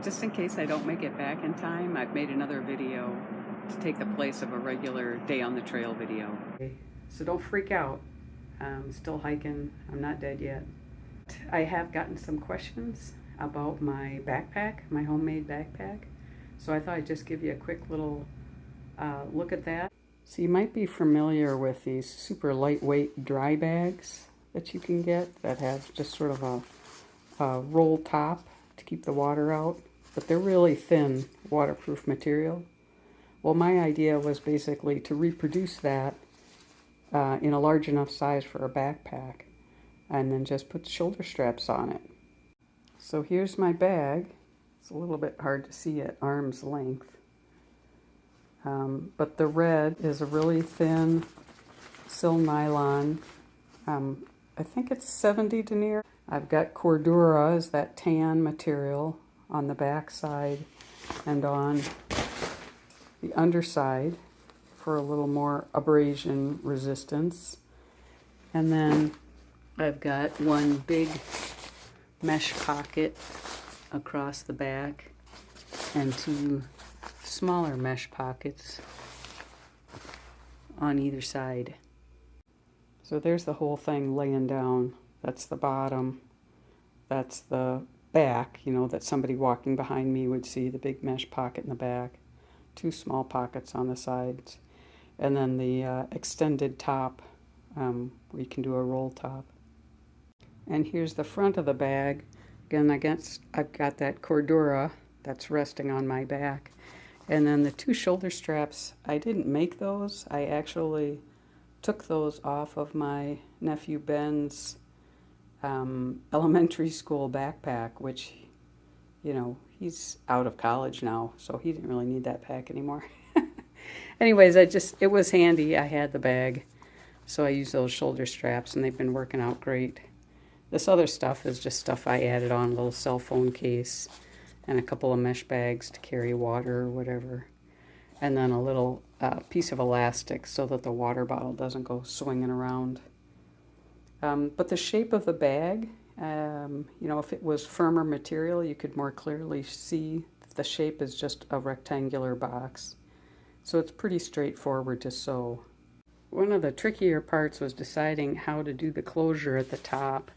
Just in case I don't make it back in time, I've made another video to take the place of a regular day on the trail video. So don't freak out. I'm still hiking. I'm not dead yet. I have gotten some questions about my backpack, my homemade backpack. So I thought I'd just give you a quick little look at that. So you might be familiar with these super lightweight dry bags that you can get that have just sort of a roll top to keep the water out, but they're really thin waterproof material. Well, my idea was basically to reproduce that in a large enough size for a backpack and then just put shoulder straps on it. So here's my bag. It's a little bit hard to see at arm's length. But the red is a really thin sil nylon. I think it's 70 denier. I've got Cordura, is that tan material, on the back side and on the underside for a little more abrasion resistance. And then I've got one big mesh pocket across the back and two smaller mesh pockets on either side. So there's the whole thing laying down. That's the bottom. That's the back, you know, that somebody walking behind me would see, the big mesh pocket in the back. Two small pockets on the sides. And then the extended top, where you can do a roll top. And here's the front of the bag. Again, I've got that Cordura that's resting on my back. And then the two shoulder straps, I didn't make those. I actually took those off of my nephew Ben's elementary school backpack, which, you know, he's out of college now, so he didn't really need that pack anymore. Anyways, it was handy. I had the bag, so I used those shoulder straps, and they've been working out great. This other stuff is just stuff I added on, a little cell phone case and a couple of mesh bags to carry water or whatever. And then a little piece of elastic so that the water bottle doesn't go swinging around. But the shape of the bag, you know, if it was firmer material, you could more clearly see the shape is just a rectangular box. So it's pretty straightforward to sew. One of the trickier parts was deciding how to do the closure at the top.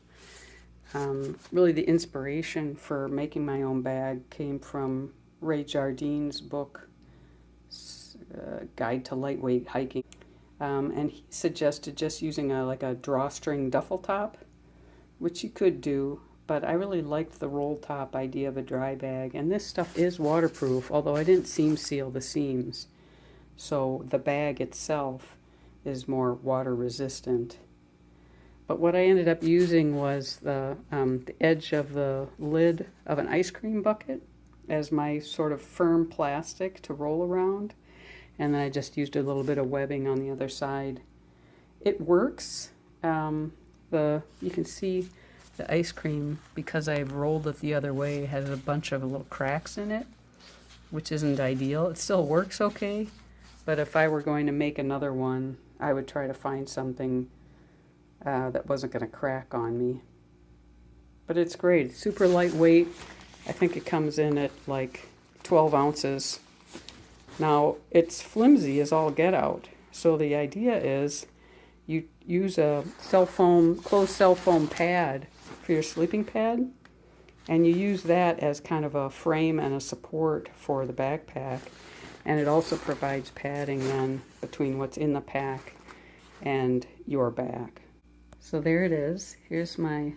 Really the inspiration for making my own bag came from Ray Jardine's book, Guide to Lightweight Hiking. And he suggested just using like a drawstring duffel top, which you could do, but I really liked the roll top idea of a dry bag. And this stuff is waterproof, although I didn't seam seal the seams. So the bag itself is more water resistant. But what I ended up using was the edge of the lid of an ice cream bucket as my sort of firm plastic to roll around. And then I just used a little bit of webbing on the other side. It works. You can see the ice cream, because I've rolled it the other way, has a bunch of little cracks in it, which isn't ideal. It still works okay, but if I were going to make another one, I would try to find something that wasn't going to crack on me. But it's great. It's super lightweight. I think it comes in at like 12 ounces. Now, it's flimsy as all get out. So the idea is you use a closed cell foam pad for your sleeping pad, and you use that as kind of a frame and a support for the backpack. And it also provides padding then between what's in the pack and your back. So there it is. Here's my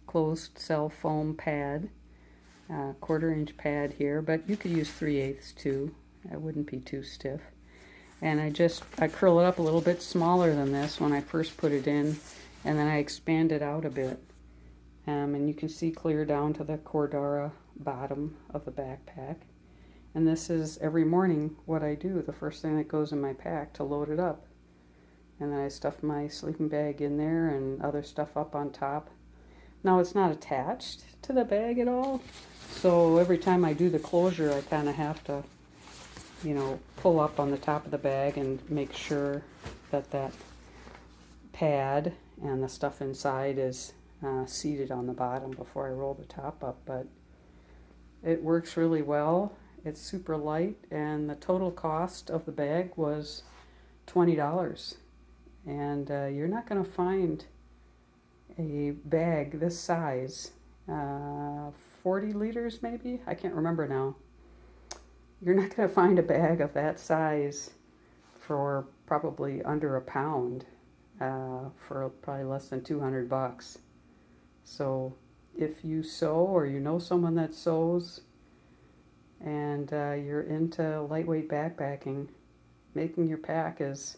closed cell foam pad, 1/4 inch pad here, but you could use 3/8 too. It wouldn't be too stiff. And I curl it up a little bit smaller than this when I first put it in, and then I expand it out a bit. And you can see clear down to the Cordura bottom of the backpack. And this is every morning what I do, the first thing that goes in my pack to load it up. And then I stuff my sleeping bag in there and other stuff up on top. Now it's not attached to the bag at all, so every time I do the closure I kind of have to, you know, pull up on the top of the bag and make sure that that pad and the stuff inside is seated on the bottom before I roll the top up. But It works really well. It's super light, and the total cost of the bag was $20. And you're not going to find a bag this size, 40 liters maybe? I can't remember now. You're not going to find a bag of that size for probably under a pound, for probably less than 200 bucks. So if you sew, or you know someone that sews, and you're into lightweight backpacking, making your pack is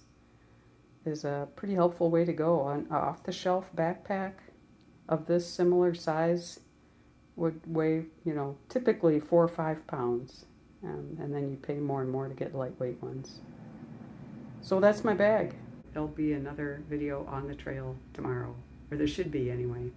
a pretty helpful way to go. An off-the-shelf backpack of this similar size would weigh, typically 4 or 5 pounds, and then you pay more and more to get lightweight ones. So that's my bag. There'll be another video on the trail tomorrow, or there should be anyway.